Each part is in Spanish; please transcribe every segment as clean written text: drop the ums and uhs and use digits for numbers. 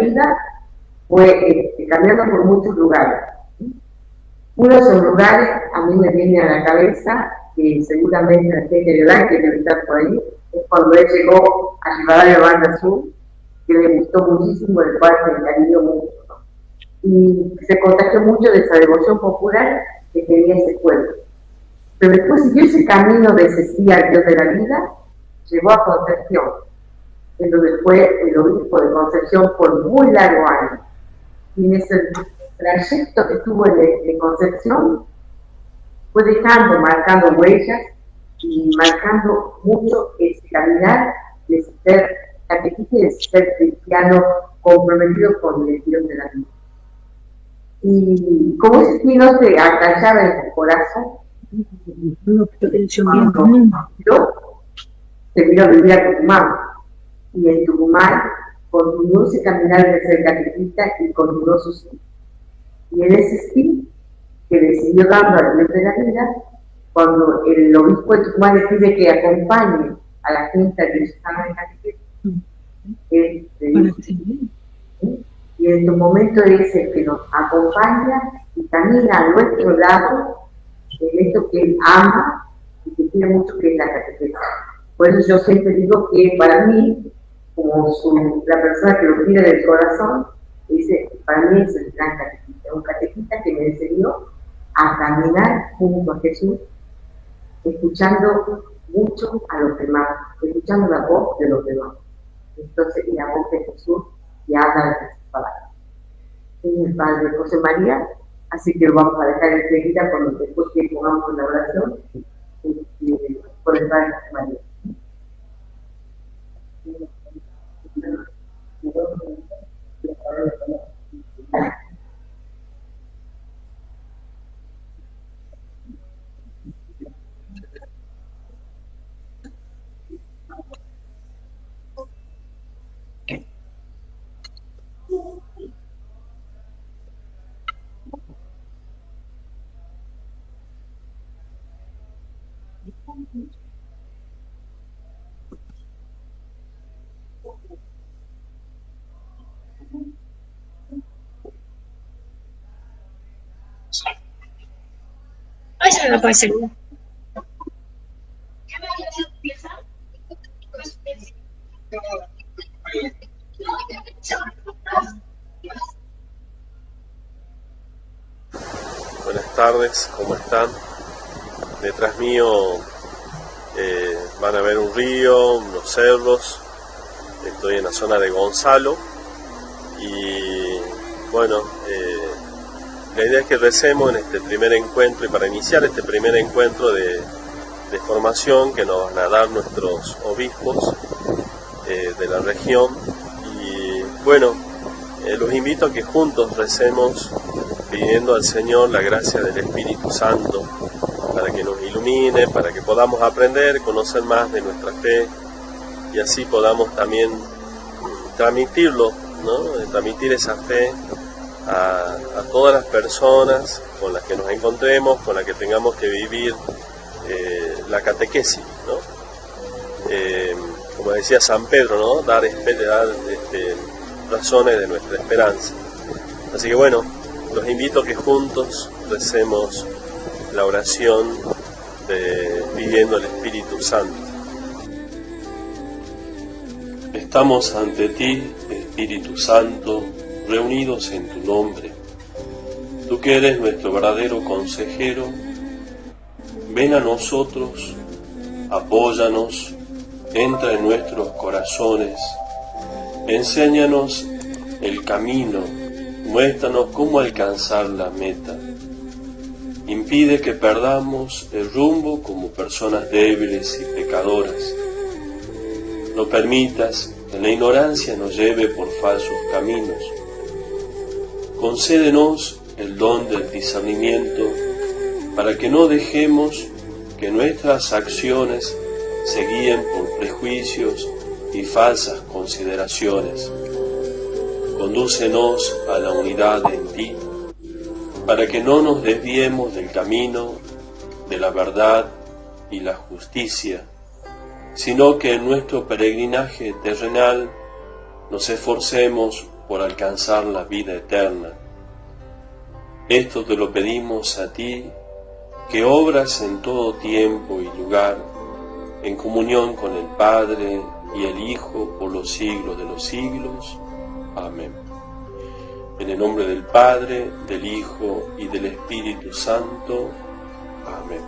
vida fue caminando por muchos lugares. Uno de esos lugares a mí me viene a la cabeza, que seguramente la gente de edad que debe estar por ahí, es cuando él llegó a Rivadavia Banda Sur, que le gustó muchísimo, el cual se encariñó mucho, ¿no? Y se contagió mucho de esa devoción popular que tenía ese pueblo. Pero después siguió ese camino de ese sí al Dios de la vida, llegó a Concepción, en donde fue el obispo de Concepción por muy largo años. Y en ese trayecto que estuvo en Concepción, fue dejando, marcando huellas y marcando mucho ese caminar de ser catequista y de ser cristiano comprometido con el Dios de la vida. Y como ese espino se acallaba en su corazón, se vino a vivir a Tucumán. Y en Tucumán continuó ese caminar de ser catequista y continuó su sí. Y en ese sí que decidió dando al Dios de la vida, cuando el obispo de Tucumán le pide que acompañe a la gente que estaba en catequista, y en su momento es el que nos acompaña y camina a nuestro lado en esto que él ama y que quiere mucho, que es la catequista. Por eso yo siempre digo que para mí, como la persona que lo pide del corazón, dice, para mí es el gran catequista, un catequista que me enseñó a caminar junto a Jesús, escuchando mucho a los demás, escuchando la voz de los demás. Entonces, y la voz de Jesús que habla de sus palabras. Es el Padre José María, así que lo vamos a dejar enseguida cuando después que pongamos la oración por el Padre José María. Eso no puede ser. Buenas tardes, ¿cómo están? Detrás mío van a ver un río, unos cerros. Estoy en la zona de Gonzalo y bueno, la idea es que recemos en este primer encuentro, y para iniciar este primer encuentro de formación que nos van a dar nuestros obispos de la región. Y bueno, los invito a que juntos recemos pidiendo al Señor la gracia del Espíritu Santo para que nos ilumine, para que podamos aprender, conocer más de nuestra fe y así podamos también transmitirlo, ¿no? Transmitir esa fe a todas las personas con las que nos encontremos, con las que tengamos que vivir la catequesis, ¿no? Como decía San Pedro, ¿no? Dar razones de nuestra esperanza. Así que bueno, los invito a que juntos recemos la oración pidiendo al Espíritu Santo. Estamos ante ti, Espíritu Santo, reunidos en tu nombre. Tú que eres nuestro verdadero consejero, ven a nosotros, apóyanos, entra en nuestros corazones, enséñanos el camino, muéstranos cómo alcanzar la meta. Impide que perdamos el rumbo como personas débiles y pecadoras. No permitas que la ignorancia nos lleve por falsos caminos. Concédenos el don del discernimiento para que no dejemos que nuestras acciones se guíen por prejuicios y falsas consideraciones. Condúcenos a la unidad en ti, para que no nos desviemos del camino de la verdad y la justicia, sino que en nuestro peregrinaje terrenal nos esforcemos por alcanzar la vida eterna. Esto te lo pedimos a ti, que obras en todo tiempo y lugar, en comunión con el Padre y el Hijo por los siglos de los siglos. Amén. En el nombre del Padre, del Hijo y del Espíritu Santo. Amén.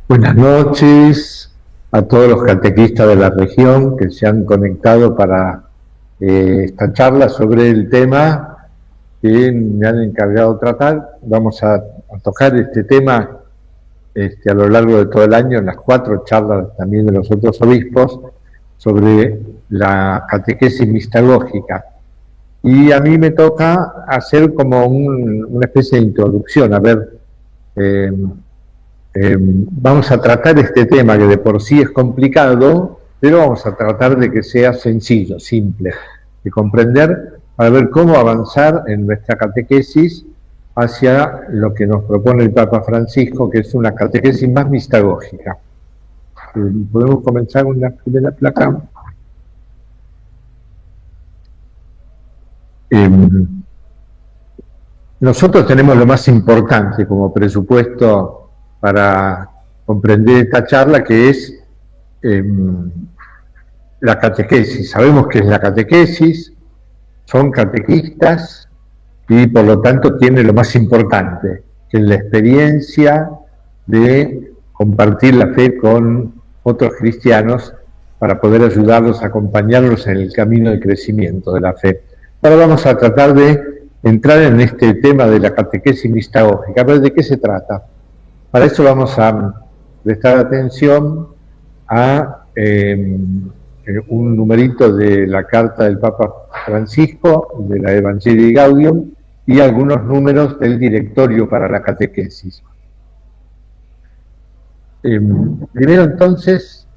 Buenas noches a todos los catequistas de la región que se han conectado para esta charla sobre el tema que me han encargado tratar. Vamos a tocar este tema a lo largo de todo el año en las 4 charlas también de los otros obispos sobre la catequesis mistagógica. Y a mí me toca hacer como una especie de introducción, a ver... vamos a tratar este tema que de por sí es complicado, pero vamos a tratar de que sea sencillo, simple de comprender, para ver cómo avanzar en nuestra catequesis hacia lo que nos propone el Papa Francisco, que es una catequesis más mistagógica. ¿Podemos comenzar con la primera placa? Nosotros tenemos lo más importante como presupuesto para comprender esta charla, que es la catequesis. Sabemos que es la catequesis, son catequistas y por lo tanto tiene lo más importante, que es la experiencia de compartir la fe con otros cristianos para poder ayudarlos, acompañarlos en el camino de crecimiento de la fe. Ahora vamos a tratar de entrar en este tema de la catequesis mistagógica. A ver, ¿de qué se trata? Para eso vamos a prestar atención a un numerito de la carta del Papa Francisco, de la Evangelii Gaudium, y algunos números del directorio para la catequesis. Primero entonces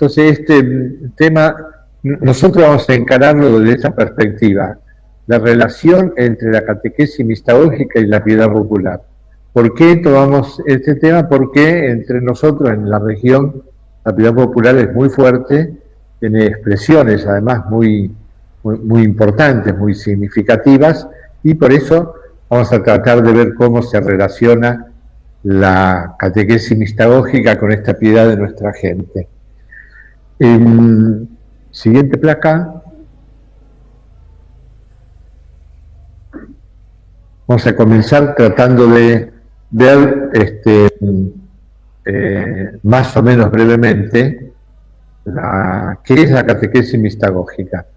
este tema, nosotros vamos a encararlo desde esa perspectiva. La relación entre la catequesis mistagógica y la piedad popular. ¿Por qué tomamos este tema? Porque entre nosotros en la región la piedad popular es muy fuerte, tiene expresiones además muy importantes, muy significativas, y por eso vamos a tratar de ver cómo se relaciona la catequesis mistagógica con esta piedad de nuestra gente. Siguiente placa. Vamos a comenzar tratando de ver más o menos brevemente qué es la catequesis mistagógica.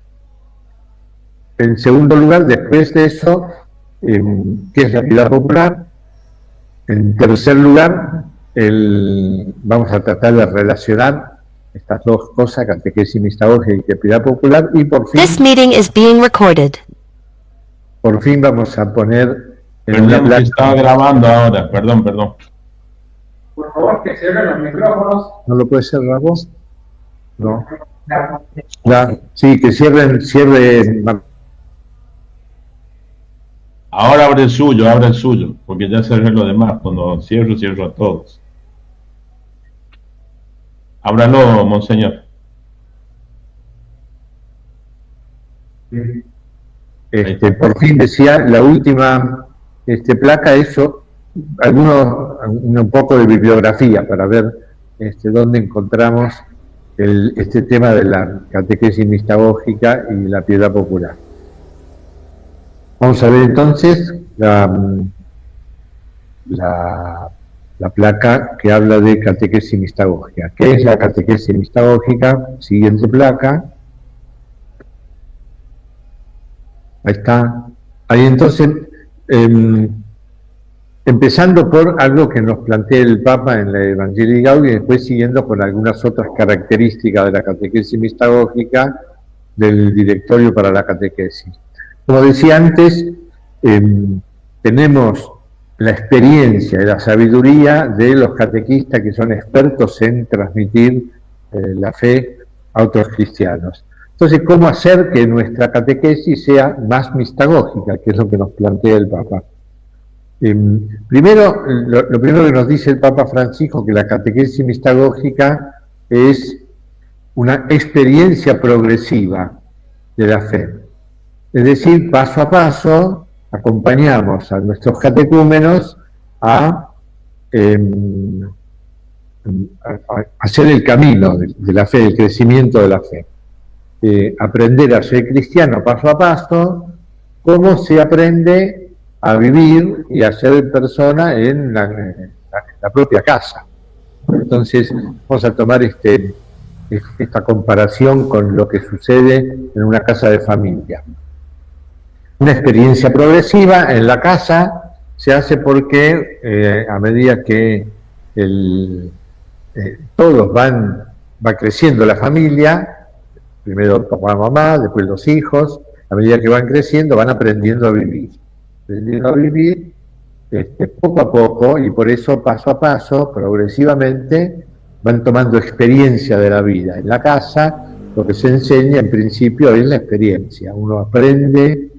En segundo lugar, después de eso, qué es la piedad popular. En tercer lugar, vamos a tratar de relacionar estas dos cosas, catequesis mistagógica y piedad popular, y por fin... This meeting is being recorded. Por fin vamos a poner en la placa. Estaba grabando ahora, perdón. Por favor, que cierren los micrófonos. ¿No lo puede cerrar vos? No. Sí, que cierre. Ahora abre el suyo, porque ya cerré lo demás. Cuando cierro a todos. Ábralo, monseñor. Por fin decía, la última placa, eso, un poco de bibliografía para ver dónde encontramos este tema de la catequesis mistagógica y la piedad popular. Vamos a ver entonces la placa que habla de catequesis mistagógica. ¿Qué es la catequesis mistagógica? Siguiente placa. Ahí está. Ahí entonces, empezando por algo que nos plantea el Papa en la Evangelii Gaudium y después siguiendo con algunas otras características de la catequesis mistagógica del directorio para la catequesis. Como decía antes, tenemos la experiencia y la sabiduría de los catequistas que son expertos en transmitir la fe a otros cristianos. Entonces, ¿cómo hacer que nuestra catequesis sea más mistagógica? Que es lo que nos plantea el Papa. Primero, lo primero que nos dice el Papa Francisco, que la catequesis mistagógica es una experiencia progresiva de la fe. Es decir, paso a paso, acompañamos a nuestros catecúmenos a hacer el camino de la fe, el crecimiento de la fe. Aprender a ser cristiano paso a paso, cómo se aprende a vivir y a ser persona en la propia casa. Entonces, vamos a tomar esta comparación con lo que sucede en una casa de familia. Una experiencia progresiva en la casa se hace porque a medida que todos va creciendo la familia, primero papá, mamá, después los hijos, a medida que van creciendo van aprendiendo a vivir. Aprendiendo a vivir poco a poco, y por eso paso a paso, progresivamente, van tomando experiencia de la vida. En la casa lo que se enseña en principio es la experiencia. Uno aprende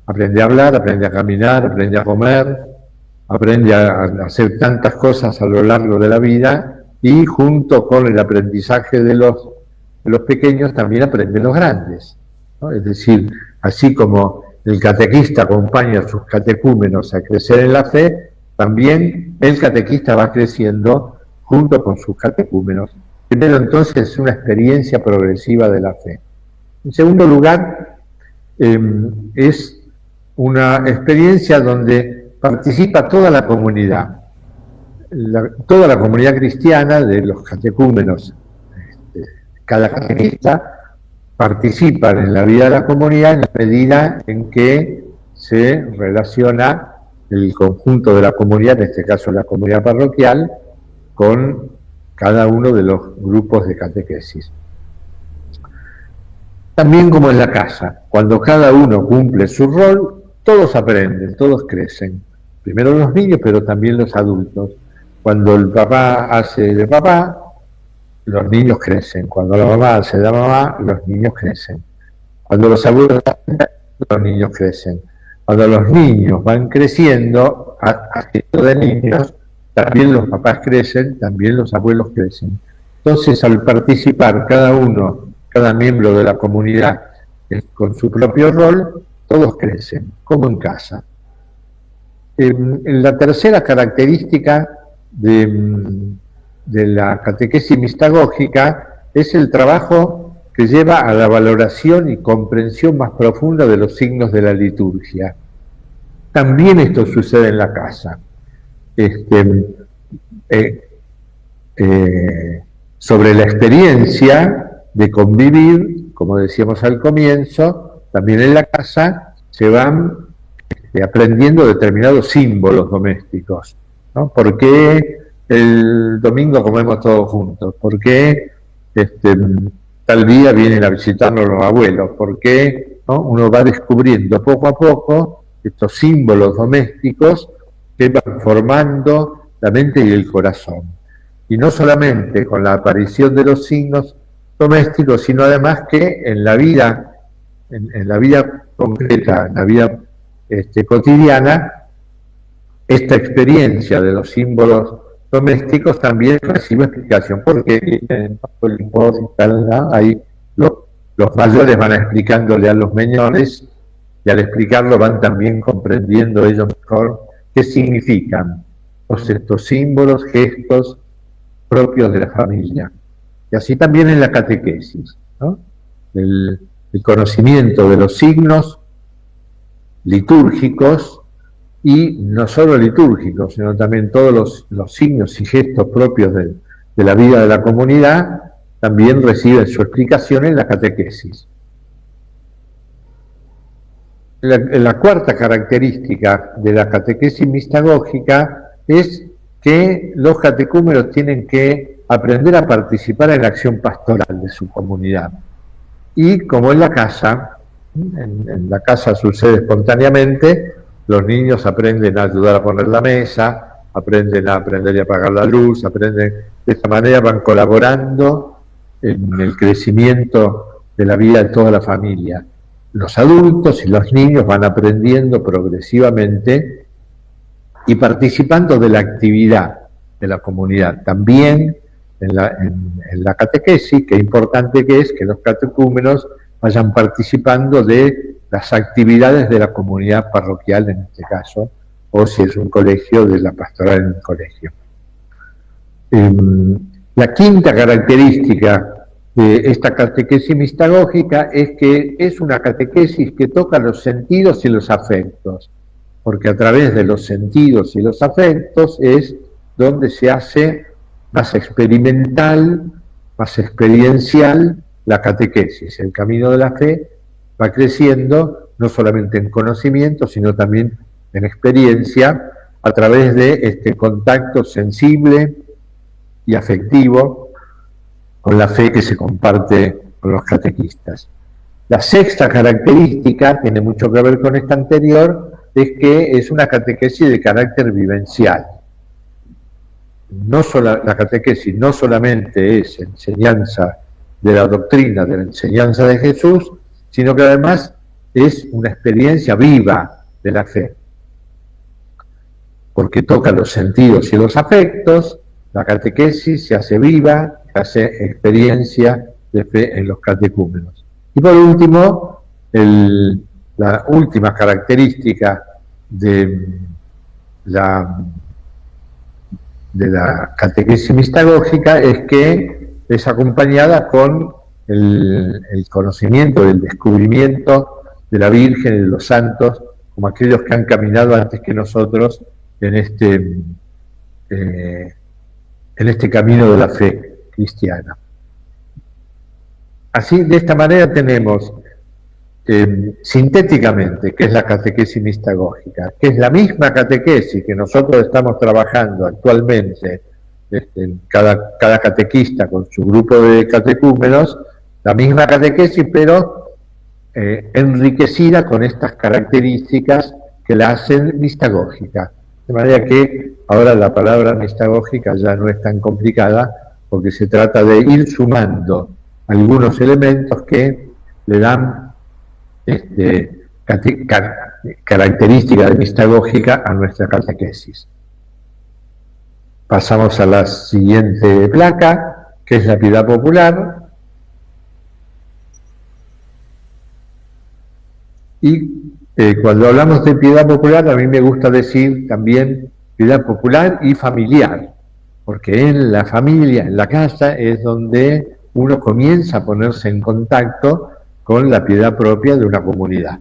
a hablar, aprende a caminar, aprende a comer, aprende a hacer tantas cosas a lo largo de la vida, y junto con el aprendizaje de los pequeños también aprenden los grandes, ¿no? Es decir, así como el catequista acompaña a sus catecúmenos a crecer en la fe, también el catequista va creciendo junto con sus catecúmenos. Primero, entonces, es una experiencia progresiva de la fe. En segundo lugar, es una experiencia donde participa toda la comunidad, toda la comunidad cristiana de los catecúmenos. Cada catequista participa en la vida de la comunidad en la medida en que se relaciona el conjunto de la comunidad, en este caso la comunidad parroquial, con cada uno de los grupos de catequesis. También como en la casa, cuando cada uno cumple su rol, todos aprenden, todos crecen. Primero los niños, pero también los adultos. Cuando el papá hace de papá, los niños crecen. Cuando la mamá hace de mamá, los niños crecen. Cuando los abuelos hacen, los niños crecen. Cuando los niños van creciendo, a título de niños, también los papás crecen, también los abuelos crecen. Entonces, al participar cada miembro de la comunidad con su propio rol, todos crecen, como en casa. La tercera característica de la catequesis mistagógica es el trabajo que lleva a la valoración y comprensión más profunda de los signos de la liturgia. También esto sucede en la casa. Sobre la experiencia de convivir, como decíamos al comienzo, también en la casa se van aprendiendo determinados símbolos domésticos, ¿no? ¿Por qué el domingo comemos todos juntos? ¿Por qué tal día vienen a visitarnos los abuelos? ¿Por qué, no? Uno va descubriendo poco a poco estos símbolos domésticos que van formando la mente y el corazón. Y no solamente con la aparición de los signos domésticos, sino además que en la vida, en la vida concreta, en la vida cotidiana, esta experiencia de los símbolos domésticos también recibe explicación, porque ahí los mayores van explicándole a los menores, y al explicarlo van también comprendiendo ellos mejor qué significan estos símbolos, gestos propios de la familia. Y así también en la catequesis, ¿no? El conocimiento de los signos litúrgicos, y no solo litúrgicos, sino también todos los signos y gestos propios de la vida de la comunidad, también reciben su explicación en la catequesis. La cuarta característica de la catequesis mistagógica es que los catecúmenos tienen que aprender a participar en la acción pastoral de su comunidad. Y como en la casa sucede espontáneamente, los niños aprenden a ayudar a poner la mesa, aprenden a apagar la luz, de esta manera van colaborando en el crecimiento de la vida de toda la familia. Los adultos y los niños van aprendiendo progresivamente y participando de la actividad de la comunidad. También en la catequesis, que importante que es que los catecúmenos vayan participando de las actividades de la comunidad parroquial en este caso, o si es un colegio, de la pastoral en el colegio. La quinta característica de esta catequesis mistagógica es que es una catequesis que toca los sentidos y los afectos, porque a través de los sentidos y los afectos es donde se hace más experimental, más experiencial la catequesis. El camino de la fe va creciendo no solamente en conocimiento, sino también en experiencia, a través de este contacto sensible y afectivo con la fe que se comparte con los catequistas. La sexta característica, tiene mucho que ver con esta anterior, es que es una catequesis de carácter vivencial. La catequesis no solamente es enseñanza de la doctrina, de la enseñanza de Jesús, sino que además es una experiencia viva de la fe, porque toca los sentidos y los afectos. La catequesis se hace viva, se hace experiencia de fe en los catecúmenos. Y por último, la última característica de la catequesis mistagógica es que es acompañada con el conocimiento, el descubrimiento de la Virgen y de los santos, como aquellos que han caminado antes que nosotros en este camino de la fe cristiana. Así, de esta manera tenemos sintéticamente, que es la catequesis mistagógica, que es la misma catequesis que nosotros estamos trabajando actualmente, cada catequista con su grupo de catecúmenos, la misma catequesis, pero enriquecida con estas características que la hacen mistagógica. De manera que ahora la palabra mistagógica ya no es tan complicada, porque se trata de ir sumando algunos elementos que le dan característica de mistagógica a nuestra catequesis. Pasamos a la siguiente placa, que es la piedad popular. Y cuando hablamos de piedad popular, a mí me gusta decir también piedad popular y familiar, porque en la familia, en la casa, es donde uno comienza a ponerse en contacto con la piedad propia de una comunidad.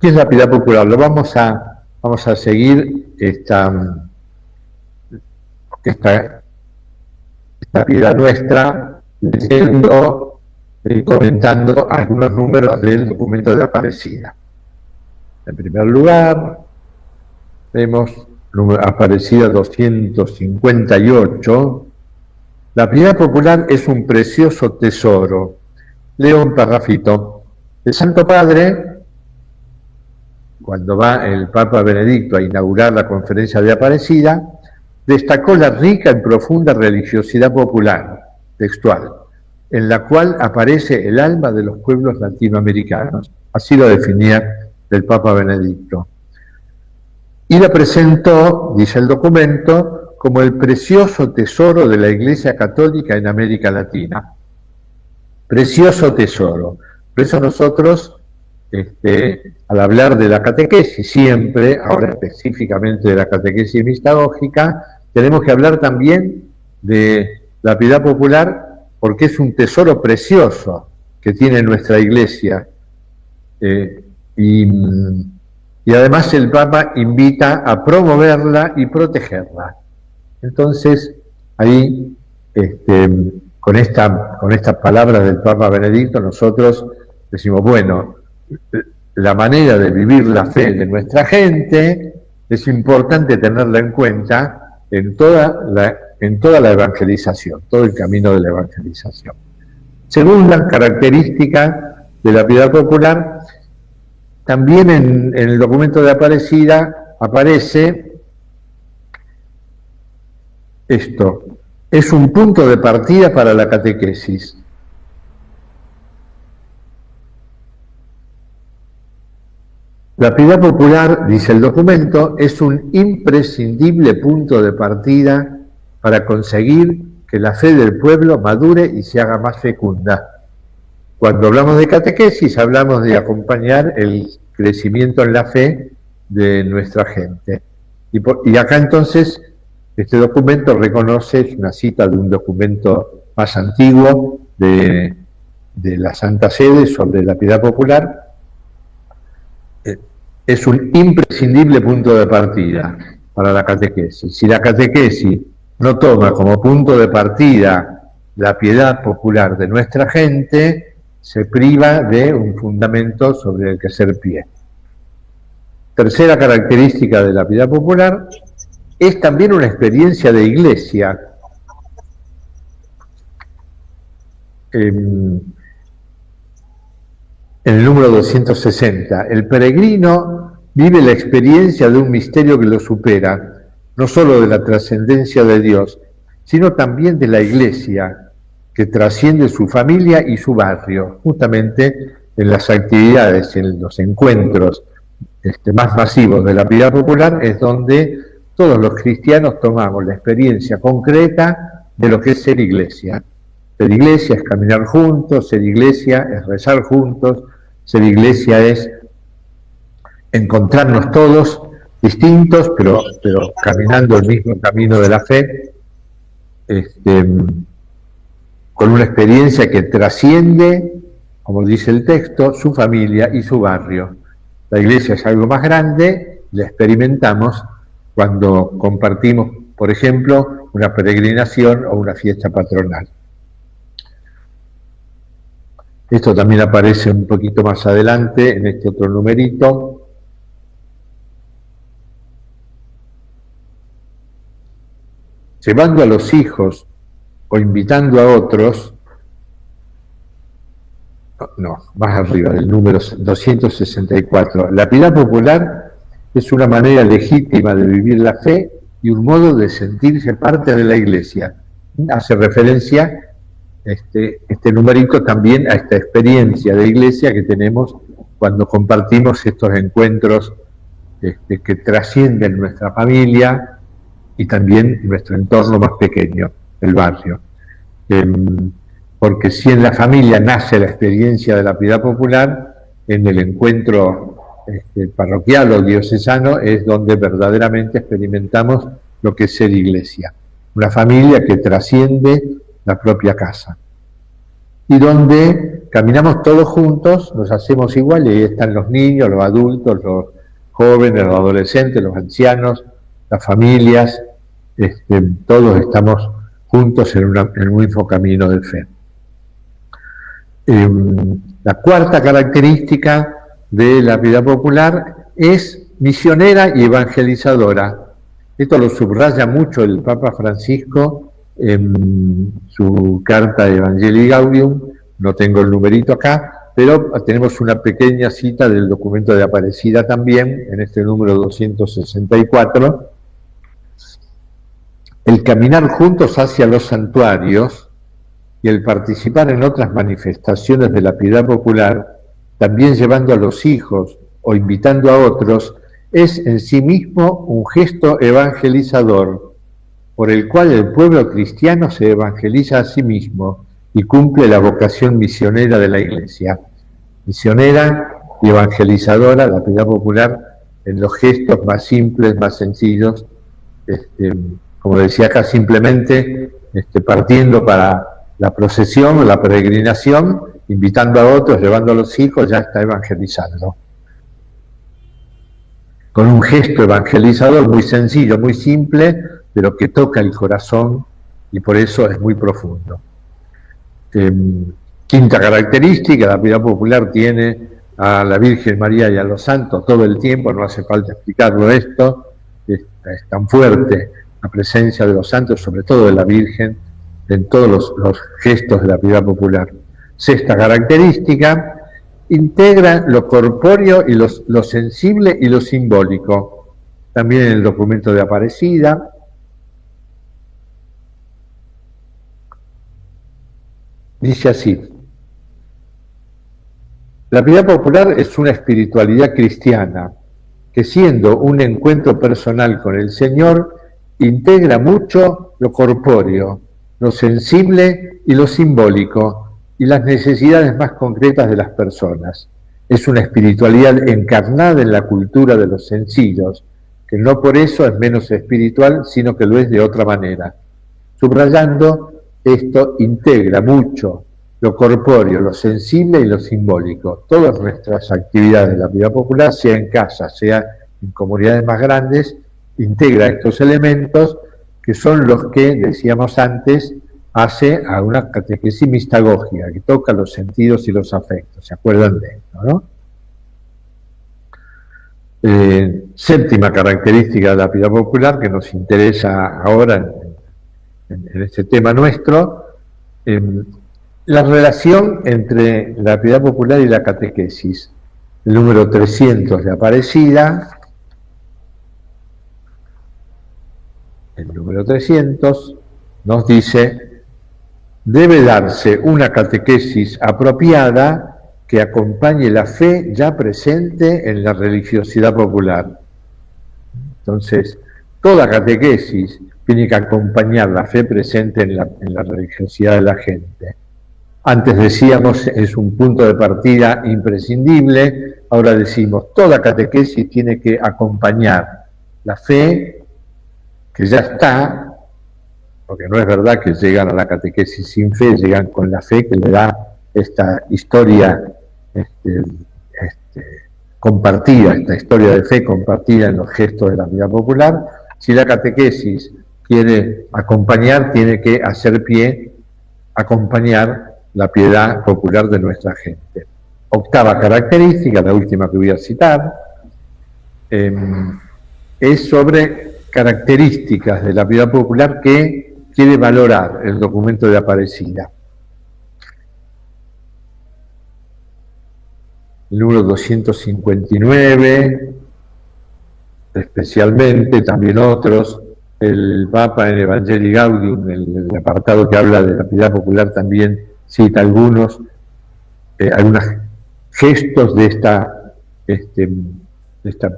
¿Qué es la piedad popular? Vamos a seguir esta piedad nuestra leyendo y comentando algunos números del documento de Aparecida. En primer lugar, vemos Aparecida 258. La piedad popular es un precioso tesoro. Leo un parrafito. El Santo Padre, cuando va el Papa Benedicto a inaugurar la conferencia de Aparecida, destacó la rica y profunda religiosidad popular, textual, en la cual aparece el alma de los pueblos latinoamericanos. Así lo definía el Papa Benedicto. Y la presentó, dice el documento, como el precioso tesoro de la Iglesia Católica en América Latina. Precioso tesoro. Por eso nosotros, al hablar de la catequesis, siempre, ahora específicamente de la catequesis mistagógica, tenemos que hablar también de la piedad popular, porque es un tesoro precioso que tiene nuestra Iglesia. Y además el Papa invita a promoverla y protegerla. Entonces, ahí, con esta palabra del Papa Benedicto, nosotros decimos, bueno, la manera de vivir la fe de nuestra gente es importante tenerla en cuenta en toda la evangelización, todo el camino de la evangelización. Segunda característica de la piedad popular, también en el documento de Aparecida aparece esto: es un punto de partida para la catequesis. La piedad popular, dice el documento, es un imprescindible punto de partida para conseguir que la fe del pueblo madure y se haga más fecunda. Cuando hablamos de catequesis, hablamos de acompañar el crecimiento en la fe de nuestra gente. Y acá entonces, este documento reconoce, es una cita de un documento más antiguo de la Santa Sede sobre la piedad popular. Es un imprescindible punto de partida para la catequesis. Si la catequesis no toma como punto de partida la piedad popular de nuestra gente, se priva de un fundamento sobre el que hacer pie. Tercera característica de la piedad popular, es también una experiencia de iglesia. En el número 260, el peregrino vive la experiencia de un misterio que lo supera, no solo de la trascendencia de Dios, sino también de la iglesia, que trasciende su familia y su barrio, justamente en las actividades, en los encuentros más masivos de la piedad popular, es donde todos los cristianos tomamos la experiencia concreta de lo que es ser iglesia. Ser iglesia es caminar juntos, ser iglesia es rezar juntos, ser iglesia es encontrarnos todos distintos, pero caminando el mismo camino de la fe, con una experiencia que trasciende, como dice el texto, su familia y su barrio. La iglesia es algo más grande, la experimentamos cuando compartimos, por ejemplo, una peregrinación o una fiesta patronal. Esto también aparece un poquito más adelante en este otro numerito. Llevando a los hijos o invitando a otros, más arriba del número 264, la piedad popular es una manera legítima de vivir la fe y un modo de sentirse parte de la iglesia. Hace referencia este numerito también a esta experiencia de iglesia que tenemos cuando compartimos estos encuentros que trascienden nuestra familia y también nuestro entorno más pequeño, el barrio. Porque si en la familia nace la experiencia de la piedad popular, en el encuentro parroquial o diocesano es donde verdaderamente experimentamos lo que es ser iglesia. Una familia que trasciende la propia casa. Y donde caminamos todos juntos, nos hacemos igual, y ahí están los niños, los adultos, los jóvenes, los adolescentes, los ancianos, las familias, todos estamos juntos en un mismo camino de fe. La cuarta característica de la piedad popular es misionera y evangelizadora. Esto lo subraya mucho el Papa Francisco en su carta Evangelii Gaudium. No tengo el numerito acá, pero tenemos una pequeña cita del documento de Aparecida también, en este número 264. El caminar juntos hacia los santuarios y el participar en otras manifestaciones de la piedad popular, también llevando a los hijos o invitando a otros, es en sí mismo un gesto evangelizador, por el cual el pueblo cristiano se evangeliza a sí mismo y cumple la vocación misionera de la Iglesia. Misionera y evangelizadora, la piedad popular, en los gestos más simples, más sencillos, como decía acá, simplemente partiendo para la procesión o la peregrinación, invitando a otros, llevando a los hijos, ya está evangelizando. Con un gesto evangelizador muy sencillo, muy simple, pero que toca el corazón y por eso es muy profundo. Quinta característica, la piedad popular tiene a la Virgen María y a los santos todo el tiempo, no hace falta explicarlo esto, es tan fuerte la presencia de los santos, sobre todo de la Virgen, en todos los gestos de la piedad popular. Sexta característica, integra lo corpóreo y lo sensible y lo simbólico. También en el documento de Aparecida. Dice así: La piedad popular es una espiritualidad cristiana que, siendo un encuentro personal con el Señor, integra mucho lo corpóreo, lo sensible y lo simbólico, y las necesidades más concretas de las personas. Es una espiritualidad encarnada en la cultura de los sencillos, que no por eso es menos espiritual, sino que lo es de otra manera. Subrayando, esto integra mucho lo corpóreo, lo sensible y lo simbólico. Todas nuestras actividades de la vida popular, sea en casa, sea en comunidades más grandes, integra estos elementos que son los que, decíamos antes, hace a una catequesis mistagógica, que toca los sentidos y los afectos. ¿Se acuerdan de esto, no? Séptima característica de la piedad popular que nos interesa ahora en este tema nuestro, la relación entre la piedad popular y la catequesis. El número 300 de Aparecida, el número 300 nos dice: debe darse una catequesis apropiada que acompañe la fe ya presente en la religiosidad popular. Entonces, toda catequesis tiene que acompañar la fe presente en la religiosidad de la gente. Antes decíamos, es un punto de partida imprescindible, ahora decimos, toda catequesis tiene que acompañar la fe que ya está, porque no es verdad que llegan a la catequesis sin fe, llegan con la fe que le da esta historia compartida, esta historia de fe compartida en los gestos de la vida popular. Si la catequesis quiere acompañar, tiene que hacer pie, acompañar la piedad popular de nuestra gente. Octava característica, la última que voy a citar, es sobre características de la piedad popular que quiere valorar el documento de Aparecida. El número 259, especialmente, también otros, el Papa en Evangelii Gaudium, el apartado que habla de la piedad popular, también cita algunos gestos de esta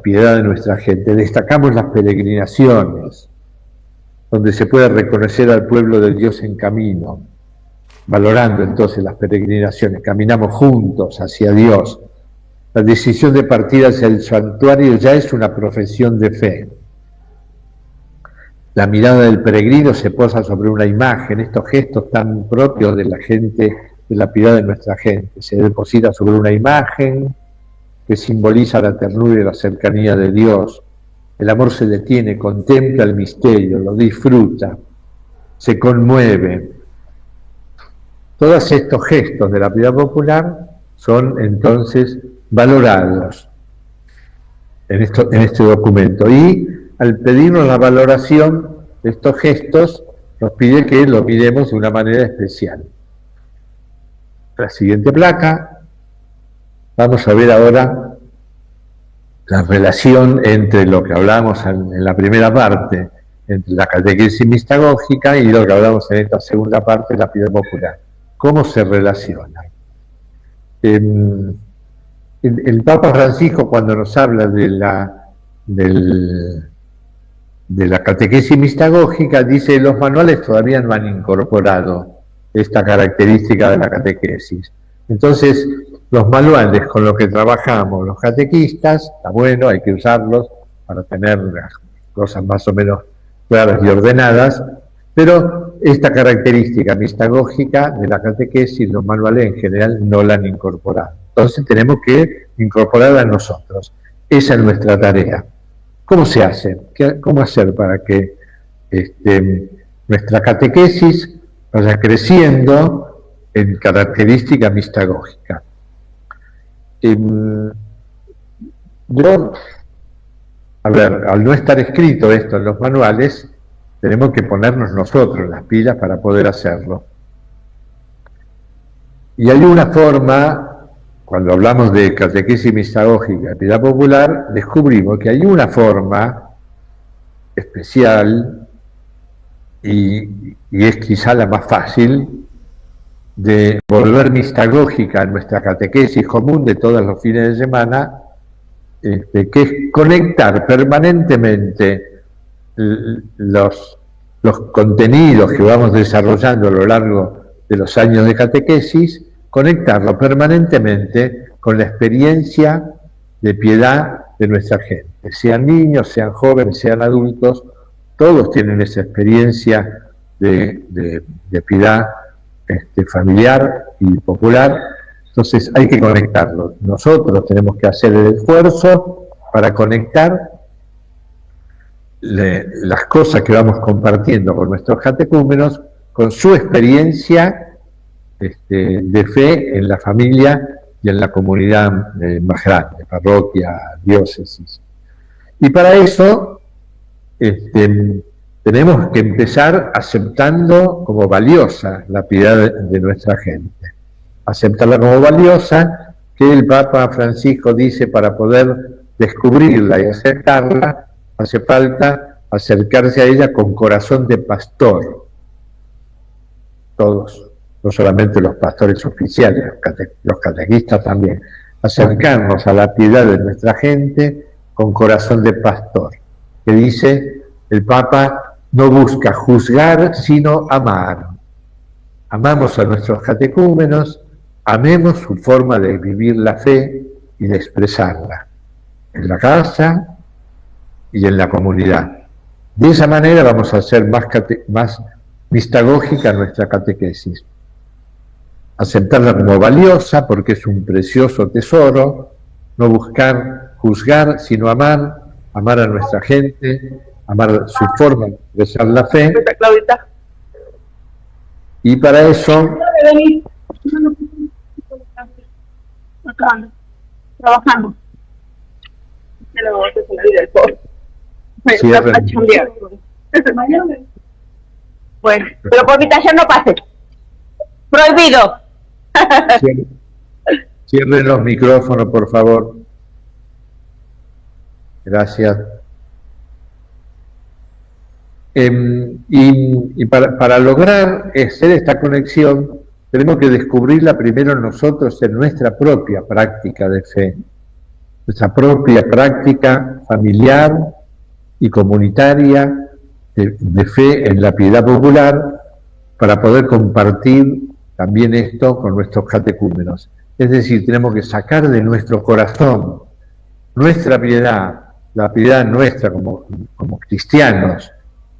piedad de nuestra gente. Destacamos las peregrinaciones, donde se puede reconocer al pueblo de Dios en camino, valorando entonces las peregrinaciones, caminamos juntos hacia Dios. La decisión de partir hacia el santuario ya es una profesión de fe. La mirada del peregrino se posa sobre una imagen, estos gestos tan propios de la gente, de la piedad de nuestra gente. Se deposita sobre una imagen que simboliza la ternura y la cercanía de Dios. El amor se detiene, contempla el misterio, lo disfruta, se conmueve. Todos estos gestos de la piedad popular son entonces valorados en este documento. Y al pedirnos la valoración de estos gestos, nos pide que lo miremos de una manera especial. La siguiente placa, vamos a ver ahora la relación entre lo que hablamos en la primera parte, entre la catequesis mistagógica, y lo que hablamos en esta segunda parte, la piedad popular. ¿Cómo se relaciona? El Papa Francisco, cuando nos habla de la catequesis mistagógica, dice: los manuales todavía no han incorporado esta característica de la catequesis. Entonces, los manuales con los que trabajamos los catequistas, está bueno, hay que usarlos para tener las cosas más o menos claras y ordenadas, pero esta característica mistagógica de la catequesis, los manuales en general no la han incorporado. Entonces tenemos que incorporarla nosotros. Esa es nuestra tarea. ¿Cómo se hace? ¿Cómo hacer para que nuestra catequesis vaya creciendo en característica mistagógica? Al no estar escrito esto en los manuales, tenemos que ponernos nosotros las pilas para poder hacerlo. Y hay una forma, cuando hablamos de catequesis mistagógica, piedad popular, descubrimos que hay una forma especial, y es quizá la más fácil, de volver mistagógica nuestra catequesis común de todos los fines de semana, que es conectar permanentemente los contenidos que vamos desarrollando a lo largo de los años de catequesis, conectarlo permanentemente con la experiencia de piedad de nuestra gente. Sean niños, sean jóvenes, sean adultos, todos tienen esa experiencia de piedad familiar y popular. Entonces hay que conectarlo. Nosotros tenemos que hacer el esfuerzo para conectar las cosas que vamos compartiendo con nuestros catecúmenos con su experiencia de fe en la familia y en la comunidad más grande, parroquia, diócesis. Y para eso tenemos que empezar aceptando como valiosa la piedad de nuestra gente. Aceptarla como valiosa, que el Papa Francisco dice: para poder descubrirla y aceptarla, hace falta acercarse a ella con corazón de pastor. Todos, no solamente los pastores oficiales, los catequistas también. Acercarnos a la piedad de nuestra gente con corazón de pastor. Que dice el Papa: no busca juzgar, sino amar. Amamos a nuestros catecúmenos, amemos su forma de vivir la fe y de expresarla, en la casa y en la comunidad. De esa manera vamos a hacer más mistagógica nuestra catequesis. Aceptarla como valiosa porque es un precioso tesoro, no buscar juzgar, sino amar, amar a nuestra gente, amar su forma de expresar la fe. Y para eso trabajando. Bueno, pero por mi taller no pase. Prohibido. Cierren los micrófonos, por favor. Gracias. Y para lograr hacer esta conexión, tenemos que descubrirla primero nosotros en nuestra propia práctica de fe, nuestra propia práctica familiar y comunitaria de fe en la piedad popular, para poder compartir también esto con nuestros catecúmenos. Es decir, tenemos que sacar de nuestro corazón nuestra piedad, la piedad nuestra como cristianos,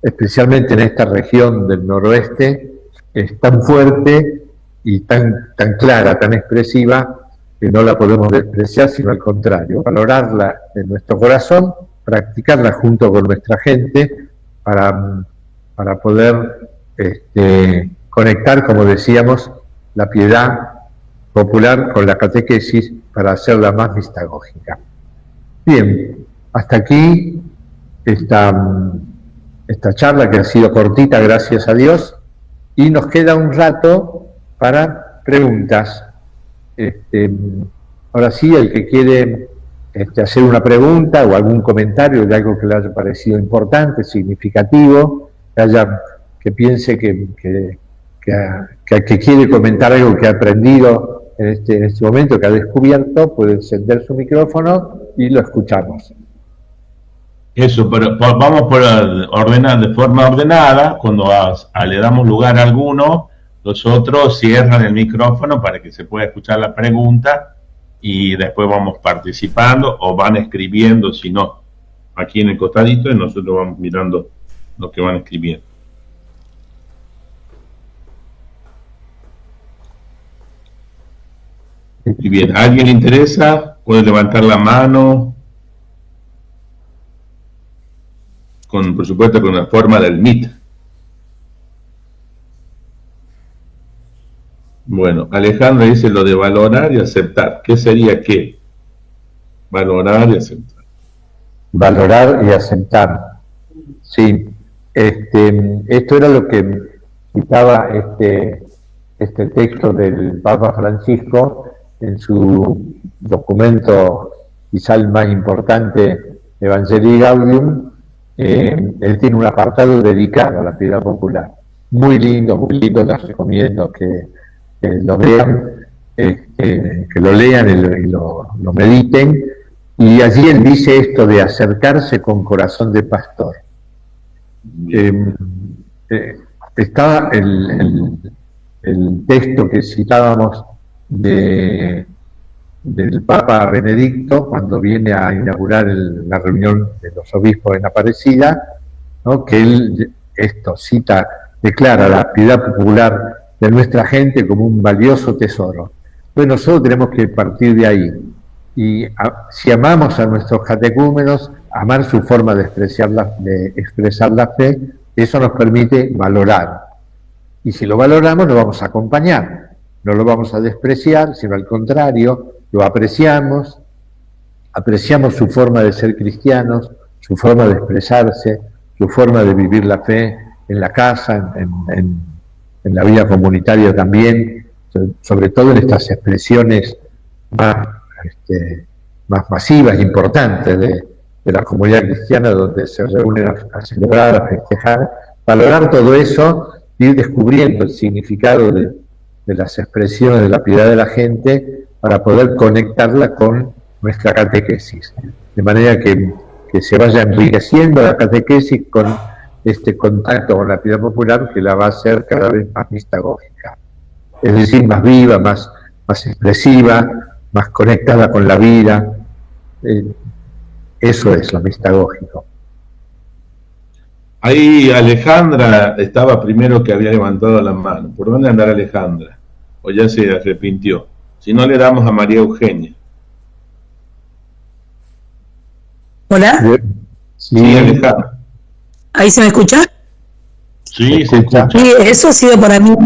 especialmente en esta región del noroeste, es tan fuerte y tan clara, tan expresiva, que no la podemos despreciar, sino al contrario, valorarla en nuestro corazón, practicarla junto con nuestra gente para poder conectar, como decíamos, la piedad popular con la catequesis para hacerla más mistagógica. Bien, hasta aquí esta charla, que ha sido cortita, gracias a Dios, y nos queda un rato para preguntas. Ahora sí, el que quiere hacer una pregunta o algún comentario de algo que le haya parecido importante, significativo, que piense que quiere comentar algo que ha aprendido en este momento, que ha descubierto, puede encender su micrófono y lo escuchamos. Eso, pero vamos por ordenar de forma ordenada. Cuando le damos lugar a alguno, los otros cierran el micrófono para que se pueda escuchar la pregunta, y después vamos participando o van escribiendo, si no, aquí en el costadito, y nosotros vamos mirando lo que van escribiendo. Y bien, ¿a alguien le interesa? Puede levantar la mano. Por supuesto, con una forma del Meet. Bueno, Alejandro dice lo de valorar y aceptar. ¿Qué sería qué? Valorar y aceptar. Valorar y aceptar. Sí. Esto era lo que citaba este texto del Papa Francisco en su documento, quizá el más importante, Evangelii Gaudium. Él tiene un apartado dedicado a la piedad popular. Muy lindo, les recomiendo que lo vean, que lo lean y lo mediten. Y allí él dice esto de acercarse con corazón de pastor. Está el texto que citábamos del Papa Benedicto cuando viene a inaugurar la reunión de los obispos en Aparecida, ¿no? Que él declara la piedad popular de nuestra gente como un valioso tesoro. Bueno, nosotros tenemos que partir de ahí. Y si amamos a nuestros catecúmenos, amar su forma de expresar la fe, eso nos permite valorar. Y si lo valoramos, lo vamos a acompañar. No lo vamos a despreciar, sino al contrario, lo apreciamos su forma de ser cristianos, su forma de expresarse, su forma de vivir la fe en la casa, en la vida comunitaria también, sobre todo en estas expresiones más masivas, importantes de la comunidad cristiana, donde se reúnen a celebrar, a festejar, valorar todo eso, ir descubriendo el significado de las expresiones de la piedad de la gente para poder conectarla con nuestra catequesis, de manera que se vaya enriqueciendo la catequesis con este contacto con la piedad popular, que la va a hacer cada vez más mistagógica, es decir, más viva, más expresiva, más conectada con la vida. Eso es lo mistagógico. Ahí Alejandra estaba primero, que había levantado la mano. ¿Por dónde andará Alejandra? ¿O ya se arrepintió? Si no, le damos a María Eugenia. Hola, Sí, Alejandra. ¿ahí se me escucha? Sí, se escucha. Sí, eso ha sido para mí,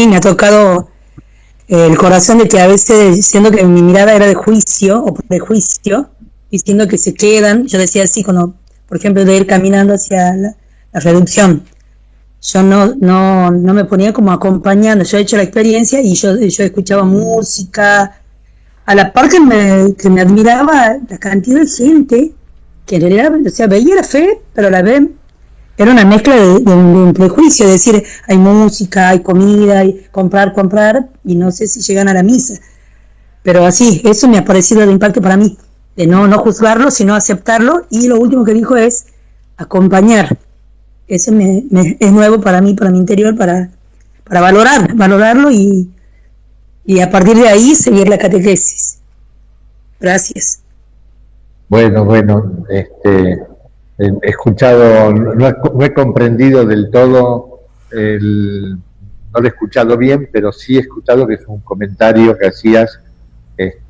me ha tocado el corazón, de que a veces, siendo que mi mirada era de juicio o prejuicio, diciendo que se quedan, yo decía así, cuando, por ejemplo, de ir caminando hacia la reducción, yo no me ponía como acompañando. Yo he hecho la experiencia y yo escuchaba música, a la par que me admiraba la cantidad de gente que en realidad, o sea, veía la fe, pero a la vez era una mezcla de un prejuicio, es decir, hay música, hay comida, hay comprar, y no sé si llegan a la misa. Pero así, eso me ha parecido de impacto para mí, de no juzgarlo, sino aceptarlo. Y lo último que dijo es acompañar. Eso es nuevo para mí, para mi interior, para valorarlo y a partir de ahí seguir la catequesis. Gracias. Bueno, he escuchado, no he comprendido del todo, no lo he escuchado bien, pero sí he escuchado que es un comentario que hacías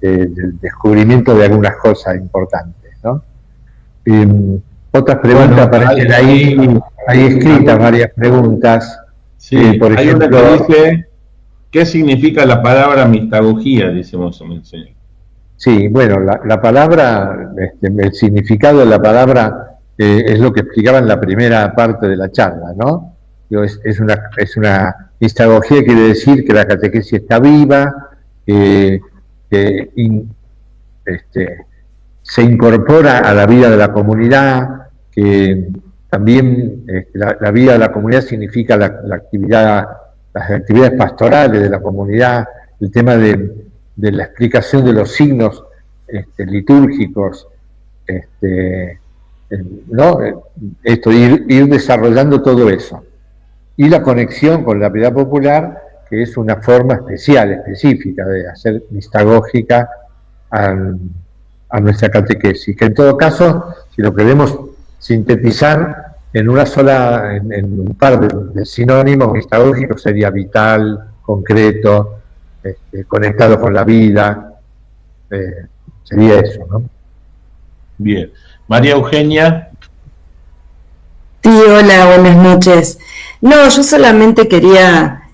del descubrimiento de algunas cosas importantes, ¿no? Otras preguntas aparecen ahí, hay escritas varias preguntas. Sí, por ejemplo, hay una que dice, ¿qué significa la palabra mistagogía? Dice Monseñor. Sí, bueno, la palabra, el significado de la palabra es lo que explicaba en la primera parte de la charla, ¿no? Es una mistagogía, quiere decir que la catequesis está viva, se incorpora a la vida de la comunidad, que también la vida de la comunidad significa las actividades pastorales de la comunidad, el tema de la explicación de los signos litúrgicos, ¿no? Ir desarrollando todo eso. Y la conexión con la piedad popular, que es una forma específica de hacer mistagógica a nuestra catequesis, que en todo caso, si lo queremos sintetizar en en un par de sinónimos mistagógicos, sería vital, concreto, conectado con la vida, sería eso, ¿no? Bien. María Eugenia. Sí, hola, buenas noches. No, yo solamente quería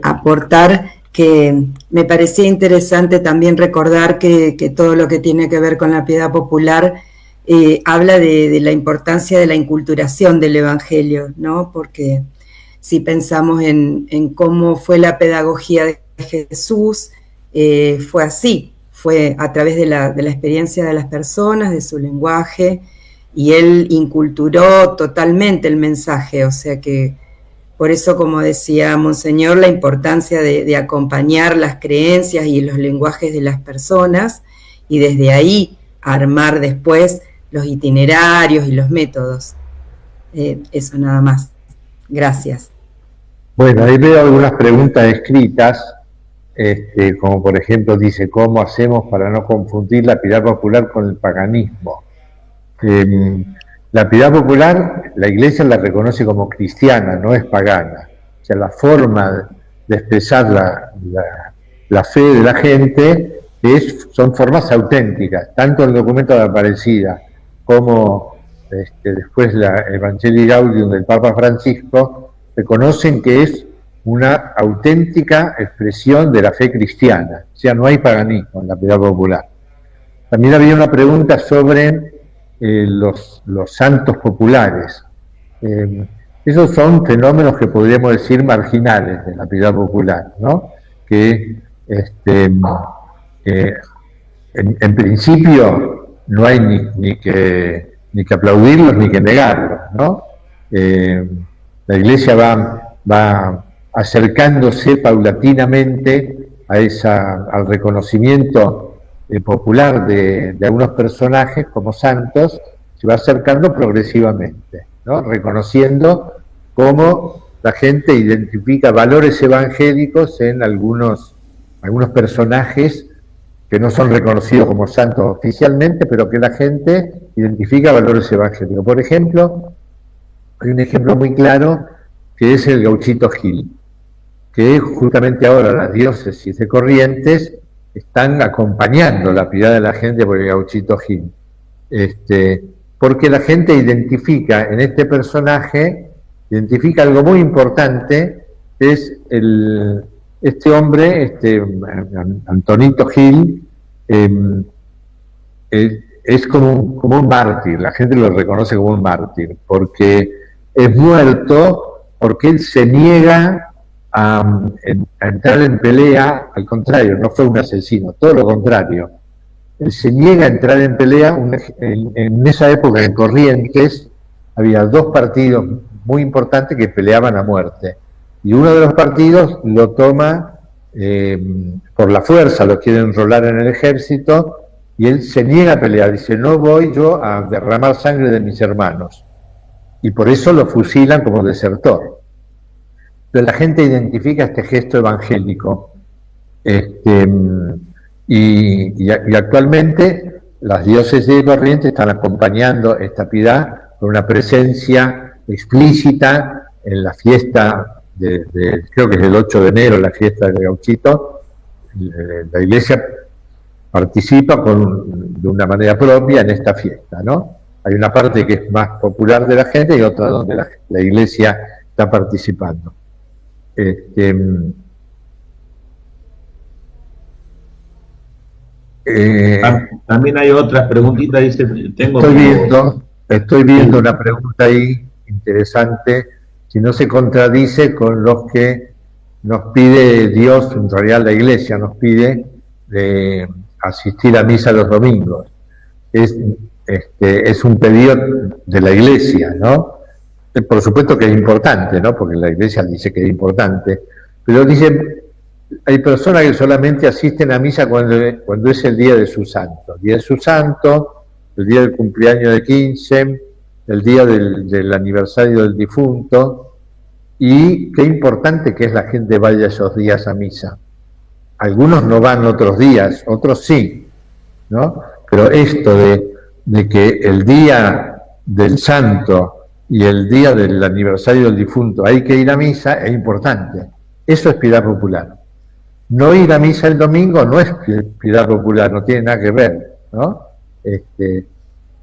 aportar que me parecía interesante también recordar que todo lo que tiene que ver con la piedad popular habla de la importancia de la inculturación del Evangelio, ¿no? Porque si pensamos en cómo fue la pedagogía de Jesús, fue así, fue a través de la experiencia de las personas, de su lenguaje, y él inculturó totalmente el mensaje, o sea que Por eso, como decía Monseñor, la importancia de acompañar las creencias y los lenguajes de las personas y desde ahí armar después los itinerarios y los métodos. Eso nada más. Gracias. Bueno, ahí veo algunas preguntas escritas, como por ejemplo dice, ¿cómo hacemos para no confundir la piedad popular con el paganismo? La piedad popular, la Iglesia la reconoce como cristiana, no es pagana. O sea, la forma de expresar la fe de la gente son formas auténticas, tanto el documento de la Aparecida como después la Evangelii Gaudium del Papa Francisco, reconocen que es una auténtica expresión de la fe cristiana, o sea, no hay paganismo en la piedad popular. También había una pregunta sobre los santos populares. Esos son fenómenos que podríamos decir marginales de la piedad popular, ¿no? Que en principio no hay ni que aplaudirlos ni que negarlos, ¿no? La Iglesia va acercándose paulatinamente al reconocimiento popular de algunos personajes como santos, se va acercando progresivamente, ¿no? Reconociendo cómo la gente identifica valores evangélicos en algunos personajes que no son reconocidos como santos oficialmente, pero que la gente identifica valores evangélicos. Por ejemplo, hay un ejemplo muy claro que es el Gauchito Gil, que justamente ahora las diócesis de Corrientes están acompañando la piedad de la gente por el Gauchito Gil. Porque la gente identifica en este personaje, identifica algo muy importante, es este hombre, Antonito Gil, es como un mártir, la gente lo reconoce como un mártir, porque es muerto, porque él se niega a entrar en pelea, al contrario, no fue un asesino, todo lo contrario. Él se niega a entrar en pelea. En esa época en Corrientes había dos partidos muy importantes que peleaban a muerte, y uno de los partidos lo toma por la fuerza, lo quiere enrolar en el ejército, y él se niega a pelear, dice, no voy yo a derramar sangre de mis hermanos, y por eso lo fusilan como desertor. Pero la gente identifica este gesto evangélico, y actualmente las diócesis de Corrientes están acompañando esta piedad con una presencia explícita en la fiesta creo que es el 8 de enero, la fiesta del Gauchito. La Iglesia participa de una manera propia en esta fiesta, ¿no? Hay una parte que es más popular de la gente y otra donde la Iglesia está participando. También hay otras preguntitas, dice, estoy viendo una pregunta ahí interesante, si no se contradice con los que nos pide Dios, en realidad la Iglesia nos pide de asistir a misa los domingos. Es un pedido de la Iglesia, ¿no? Por supuesto que es importante, ¿no? Porque la Iglesia dice que es importante, pero dice, hay personas que solamente asisten a misa cuando es el día de su santo. El día de su santo, el día del cumpleaños de 15, el día del aniversario del difunto, y qué importante que es la gente vaya esos días a misa. Algunos no van otros días, otros sí, ¿no? Pero esto de que el día del santo y el día del aniversario del difunto hay que ir a misa es importante. Eso es piedad popular. No ir a misa el domingo no es piedad popular, no tiene nada que ver, ¿no?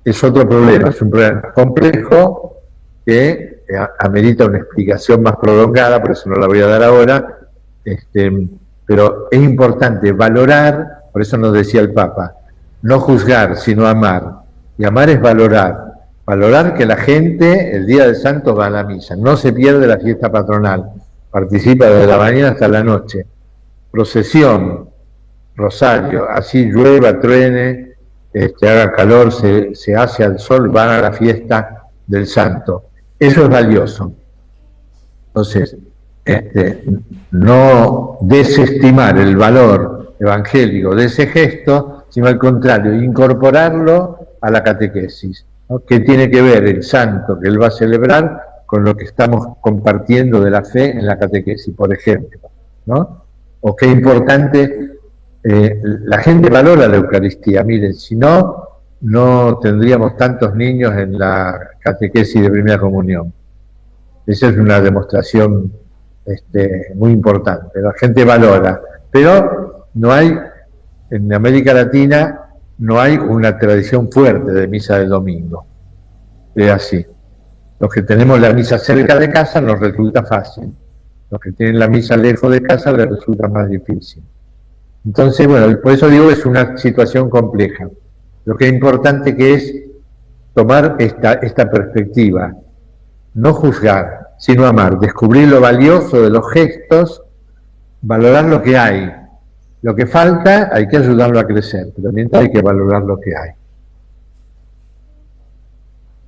Es otro problema, es un problema complejo que amerita una explicación más prolongada, por eso no la voy a dar ahora, pero es importante valorar, por eso nos decía el Papa, no juzgar, sino amar. Y amar es valorar. Valorar que la gente el día del santo va a la misa, no se pierde la fiesta patronal, participa desde la mañana hasta la noche. Procesión, rosario, así llueva, truene, haga calor, se hace al sol, van a la fiesta del santo. Eso es valioso. Entonces, no desestimar el valor evangélico de ese gesto, sino al contrario, incorporarlo a la catequesis, ¿no? ¿Qué tiene que ver el santo que él va a celebrar con lo que estamos compartiendo de la fe en la catequesis, por ejemplo, ¿no? O qué importante, la gente valora la Eucaristía. Miren, si no, no tendríamos tantos niños en la catequesis de primera comunión. Esa es una demostración muy importante. La gente valora, pero no hay, en América Latina, no hay una tradición fuerte de misa del domingo. Es así. Los que tenemos la misa cerca de casa nos resulta fácil. Los que tienen la misa lejos de casa les resulta más difícil. Entonces, bueno, por eso digo, es una situación compleja. Lo que es importante que es tomar esta perspectiva, no juzgar, sino amar, descubrir lo valioso de los gestos, valorar lo que hay. Lo que falta hay que ayudarlo a crecer, pero mientras hay que valorar lo que hay.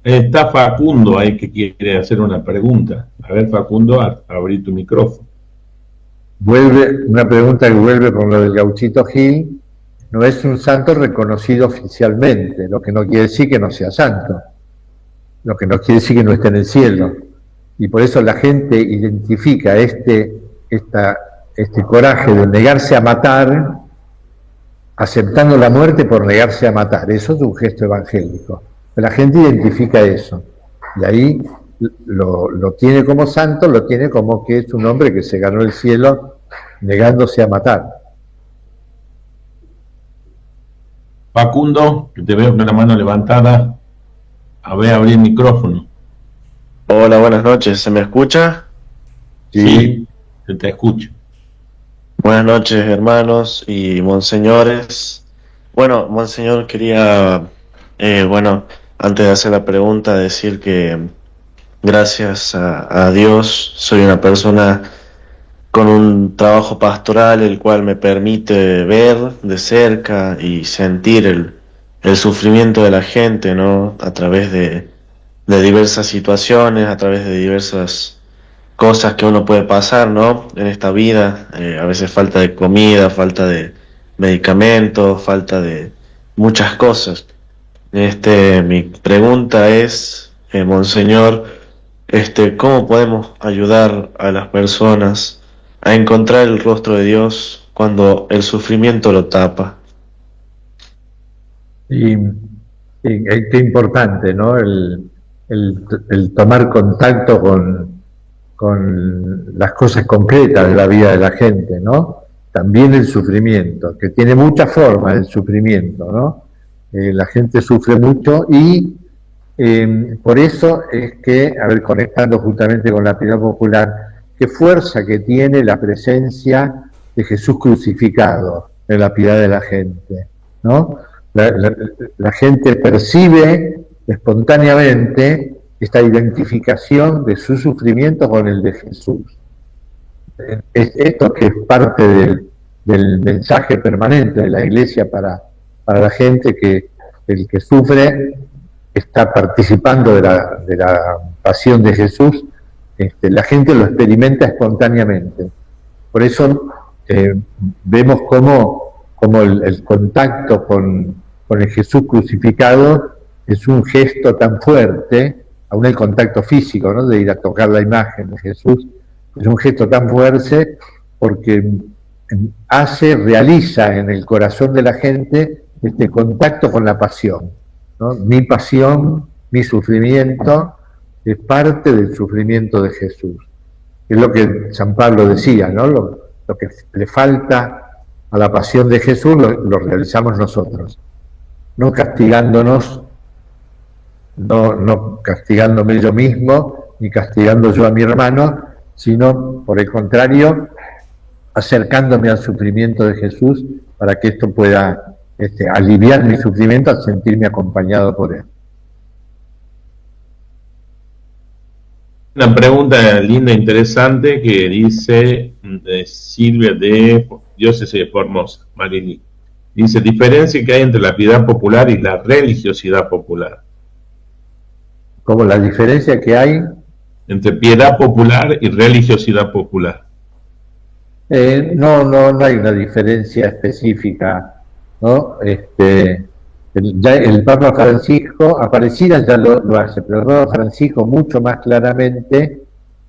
Está Facundo ahí que quiere hacer una pregunta. A ver, Facundo, abrí tu micrófono. Vuelve una pregunta que vuelve con lo del Gauchito Gil. No es un santo reconocido oficialmente, lo que no quiere decir que no sea santo, lo que no quiere decir que no esté en el cielo. Y por eso la gente identifica este coraje de negarse a matar, aceptando la muerte por negarse a matar. Eso es un gesto evangélico. La gente identifica eso. Y ahí lo tiene como santo, lo tiene como que es un hombre que se ganó el cielo negándose a matar. Facundo, que te veo con la mano levantada. A ver, abrí el micrófono. Hola, buenas noches. ¿Se me escucha? Sí, se te escucho. Buenas noches, hermanos y monseñores. Bueno, monseñor, quería, antes de hacer la pregunta, decir que gracias a Dios soy una persona con un trabajo pastoral el cual me permite ver de cerca y sentir el sufrimiento de la gente, ¿no? A través de diversas situaciones, a través de diversas cosas que uno puede pasar, ¿no? En esta vida, a veces falta de comida, falta de medicamentos, falta de muchas cosas. Mi pregunta es, monseñor, ¿cómo podemos ayudar a las personas a encontrar el rostro de Dios cuando el sufrimiento lo tapa? Y qué importante, ¿no? El tomar contacto con las cosas concretas de la vida de la gente, ¿no? También el sufrimiento, que tiene muchas formas el sufrimiento, ¿no? La gente sufre mucho y por eso es que, a ver, conectando justamente con la piedad popular, qué fuerza que tiene la presencia de Jesús crucificado en la piedad de la gente, ¿no? La gente percibe espontáneamente esta identificación de su sufrimiento con el de Jesús. Esto que es parte del mensaje permanente de la Iglesia para la gente, que el que sufre está participando de la pasión de Jesús. La gente lo experimenta espontáneamente. Por eso vemos cómo el contacto con el Jesús crucificado es un gesto tan fuerte, aún el contacto físico, ¿no? De ir a tocar la imagen de Jesús, es un gesto tan fuerte porque realiza en el corazón de la gente este contacto con la pasión, ¿no? Mi pasión, mi sufrimiento, es parte del sufrimiento de Jesús. Es lo que San Pablo decía, ¿no? Lo que le falta a la pasión de Jesús lo realizamos nosotros, no castigándonos, no castigándome yo mismo, ni castigando yo a mi hermano, sino por el contrario, acercándome al sufrimiento de Jesús para que esto pueda aliviar mi sufrimiento al sentirme acompañado por él. Una pregunta linda, interesante, que dice de Silvia de Diócesis de Formosa, Marilí. Dice, diferencia que hay entre la piedad popular y la religiosidad popular. Como la diferencia que hay entre piedad popular y religiosidad popular. No hay una diferencia específica, ¿no? Ya el Papa Francisco, Aparecida ya lo hace, pero el Papa Francisco mucho más claramente,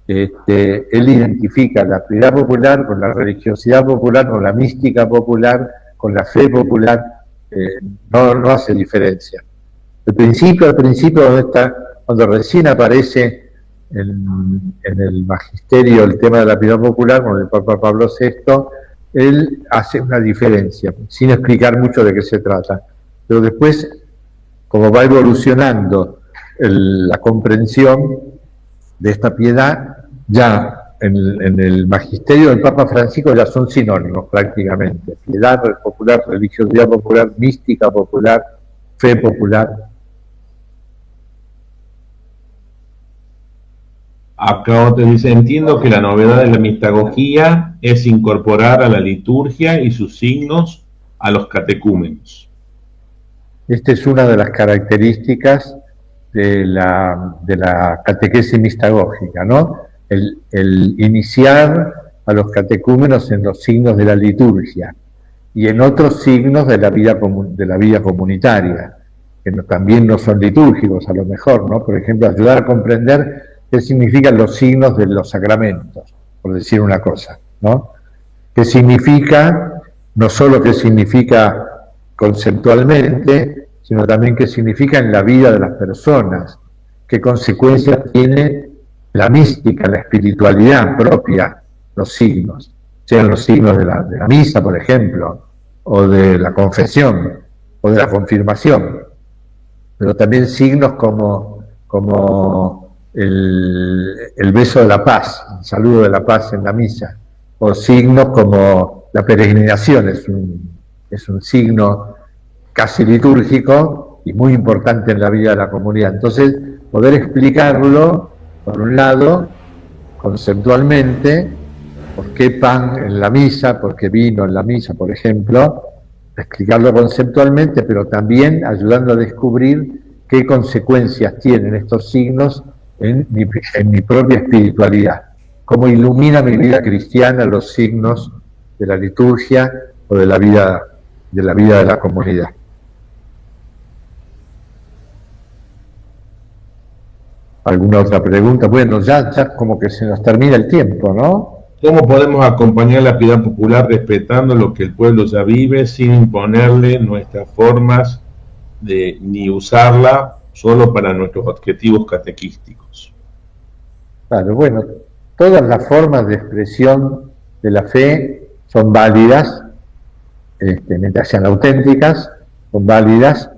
él identifica la piedad popular con la religiosidad popular, con la mística popular, con la fe popular, no hace diferencia. Al principio donde está, cuando recién aparece en el magisterio el tema de la piedad popular con el Papa Pablo VI, él hace una diferencia, sin explicar mucho de qué se trata. Pero después, como va evolucionando la comprensión de esta piedad, ya en el magisterio del Papa Francisco ya son sinónimos prácticamente. Piedad popular, religiosidad popular, mística popular, fe popular. Acá te dice, entiendo que la novedad de la mistagogía es incorporar a la liturgia y sus signos a los catecúmenos. Esta es una de las características de la catequesis mistagógica, ¿no? El iniciar a los catecúmenos en los signos de la liturgia y en otros signos de la vida comunitaria, que también no son litúrgicos a lo mejor, ¿no? Por ejemplo, ayudar a comprender qué significan los signos de los sacramentos, por decir una cosa, ¿no? ¿Qué significa? No solo qué significa conceptualmente, sino también qué significa en la vida de las personas, qué consecuencias tiene la mística, la espiritualidad propia, los signos, sean los signos de la misa, por ejemplo, o de la confesión, o de la confirmación, pero también signos como el beso de la paz, el saludo de la paz en la misa, o signos como la peregrinación, es un signo casi litúrgico y muy importante en la vida de la comunidad. Entonces, poder explicarlo, por un lado, conceptualmente, por qué pan en la misa, por qué vino en la misa, por ejemplo, explicarlo conceptualmente, pero también ayudando a descubrir qué consecuencias tienen estos signos en mi propia espiritualidad, cómo ilumina mi vida cristiana los signos de la liturgia o de la vida de la comunidad. ¿Alguna otra pregunta? Bueno, ya como que se nos termina el tiempo, ¿no? ¿Cómo podemos acompañar la piedad popular respetando lo que el pueblo ya vive sin imponerle nuestras formas ni usarla solo para nuestros objetivos catequísticos? Claro, bueno, todas las formas de expresión de la fe son válidas, mientras sean auténticas, son válidas,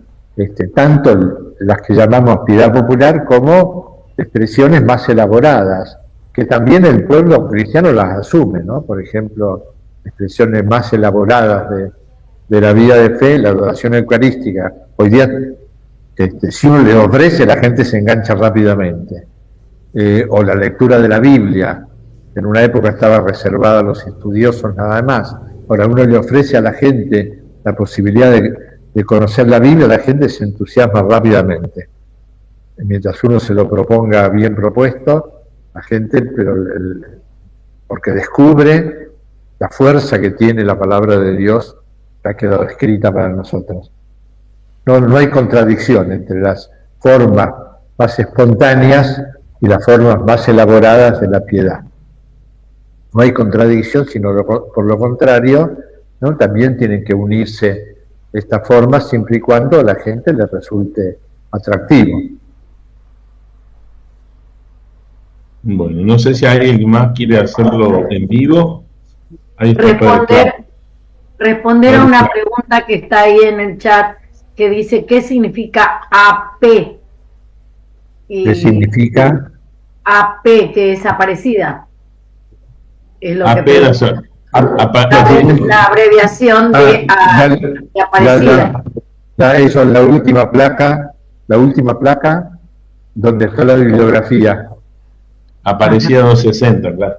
tanto las que llamamos piedad popular como expresiones más elaboradas, que también el pueblo cristiano las asume, ¿no? Por ejemplo, expresiones más elaboradas de la vida de fe, la adoración eucarística. Hoy día, si uno le ofrece, la gente se engancha rápidamente. O la lectura de la Biblia, en una época estaba reservada a los estudiosos nada más. Ahora uno le ofrece a la gente la posibilidad de conocer la Biblia, la gente se entusiasma rápidamente. Mientras uno se lo proponga bien propuesto, la gente, porque descubre la fuerza que tiene la palabra de Dios que ha quedado escrita para nosotros. No hay contradicción entre las formas más espontáneas y las formas más elaboradas de la piedad. No hay contradicción, sino por lo contrario, ¿no? También tienen que unirse estas formas siempre y cuando a la gente le resulte atractivo. Bueno, no sé si alguien más quiere hacerlo en vivo. Responder a una pregunta que está ahí en el chat, que dice, ¿qué significa AP? ¿Qué significa? AP, que es Aparecida. Es lo AP, que la abreviación de Aparecida. Eso es la última placa donde está la bibliografía. Aparecida 260, claro.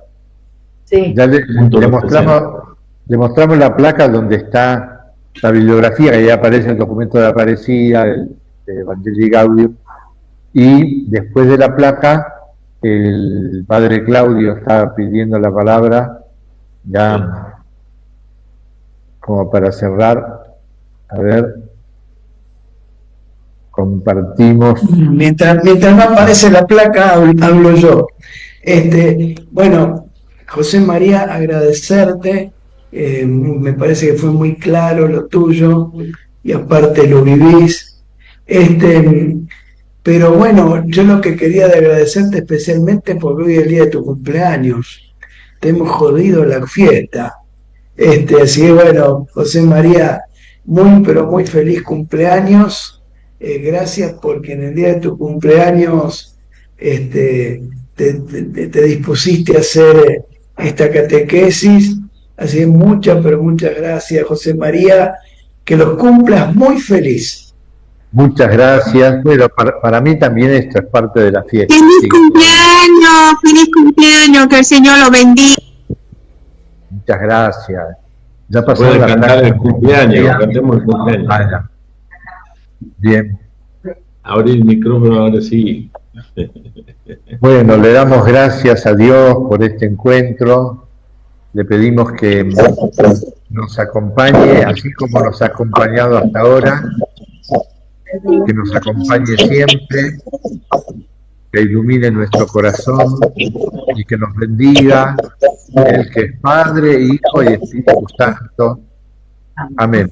Sí. Ya le mostramos la placa donde está la bibliografía, que ya aparece el documento de Aparecida, el de Evangelii Gaudium, y después de la placa El padre Claudio está pidiendo la palabra, ya como para cerrar. A ver, compartimos. Mientras no aparece la placa, hablo yo. Bueno, José María, agradecerte. Me parece que fue muy claro lo tuyo y aparte lo vivís. Pero bueno, yo lo que quería de agradecerte especialmente porque hoy es el día de tu cumpleaños. Te hemos jodido la fiesta. Así que bueno, José María, muy pero muy feliz cumpleaños. Gracias porque en el día de tu cumpleaños te dispusiste a hacer esta catequesis. Así que muchas pero muchas gracias, José María. Que los cumplas muy feliz. Muchas gracias. Bueno, para mí también esto es parte de la fiesta. Feliz cumpleaños, que el Señor lo bendiga. Muchas gracias. Ya pasó puede cantar el cumpleaños, cantemos el cumpleaños. Vaya. Bien. Abrir el micrófono ahora sí. Bueno, le damos gracias a Dios por este encuentro. Le pedimos que nos acompañe, así como nos ha acompañado hasta ahora, que nos acompañe siempre, que ilumine nuestro corazón y que nos bendiga, el que es Padre, Hijo y Espíritu Santo. Amén.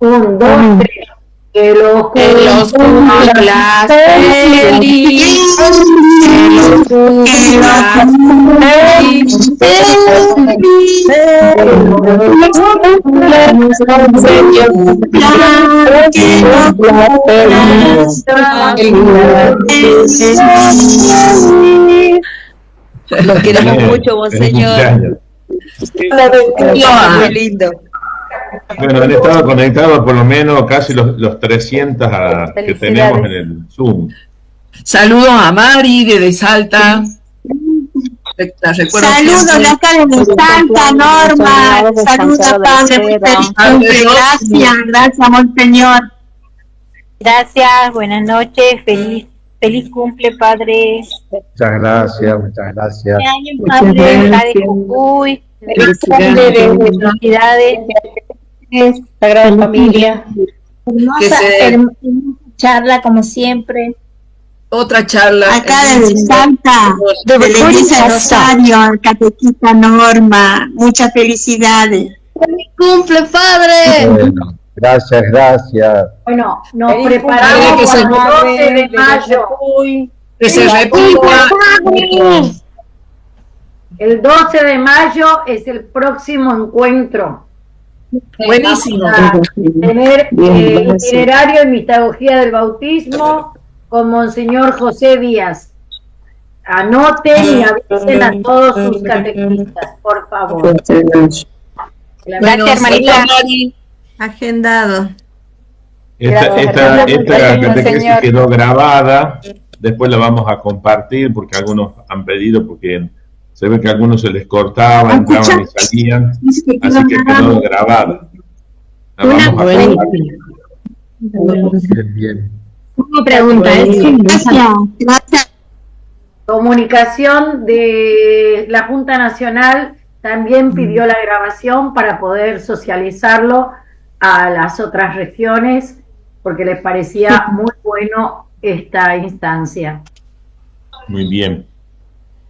1, 2, 3. Que los cumplas feliz, que los cumplas feliz, Lo queremos mucho, monseñor. Muy lindo. Bueno, han estado conectados por lo menos casi los 300 que tenemos en el Zoom. Saludos a Mari desde Salta. Saludos de acá desde Salta, Norma. Saludos, Padre. Muy feliz cumple. Gracias, monseñor. Gracias, buenas noches. Feliz cumple, Padre. Muchas gracias, muchas gracias. Padre, acá de Jujuy. Feliz cumple, felicidades. Sagrada Familia. Hermosa charla, como siempre. Otra charla. Acá desde Salta, de la Iglesia Rosario, el catequista Norma. Muchas felicidades. ¡Feliz cumple, Padre! Bueno, gracias. Bueno, nos preparamos para el 12 de mayo. Que se repita. El 12 de mayo es el próximo encuentro. Buenísimo. Vamos a tener itinerario en mitología del bautismo con Monseñor José Díaz. Anoten y avisen a todos sus catequistas, por favor. Gracias, hermanita. Agendado. Esta catequesis quedó grabada, después la vamos a compartir porque algunos han pedido, porque se ve que a algunos se les cortaba, entraban y salían, así que quedó grabada. La vamos a compartir. Bien. Una pregunta, gracias. Comunicación de la Junta Nacional también pidió la grabación para poder socializarlo a las otras regiones, porque les parecía muy bueno esta instancia. Muy bien.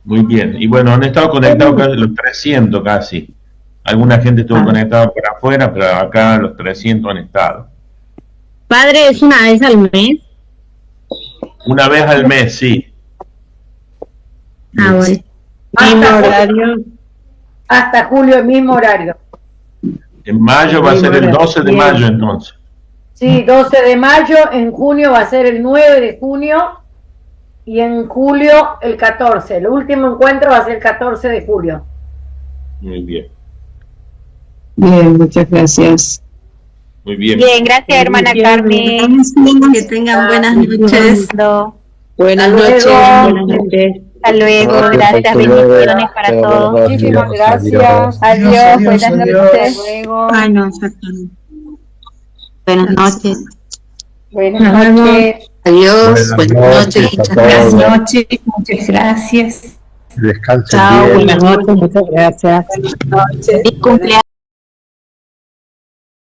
Muy bien. Y bueno, han estado conectados casi los 300 casi. Alguna gente estuvo conectada por afuera, pero acá los 300 han estado. Padre, ¿es una vez al mes? Una vez al mes, sí. Bueno. Mismo horario. Hasta julio, el mismo horario. En mayo va a ser el 12 de mayo entonces. Sí, 12 de mayo, en junio va a ser el 9 de junio y en julio el 14. El último encuentro va a ser el 14 de julio. Muy bien. Bien, muchas gracias. Muy bien. Bien, gracias, hermana Carmen. Que tengan buenas noches. Buenas noches. Buenas noches. Hasta luego, gracias, bendiciones para todos. Muchísimas gracias. Adiós, buenas noches. Hasta luego. Ay, no, exactamente. Buenas noches. Buenas noches. Adiós, buenas noches, a buenas todos. noches, muchas gracias. Descansen Chao, bien. buenas noches, Muchas gracias. feliz cumpleaños.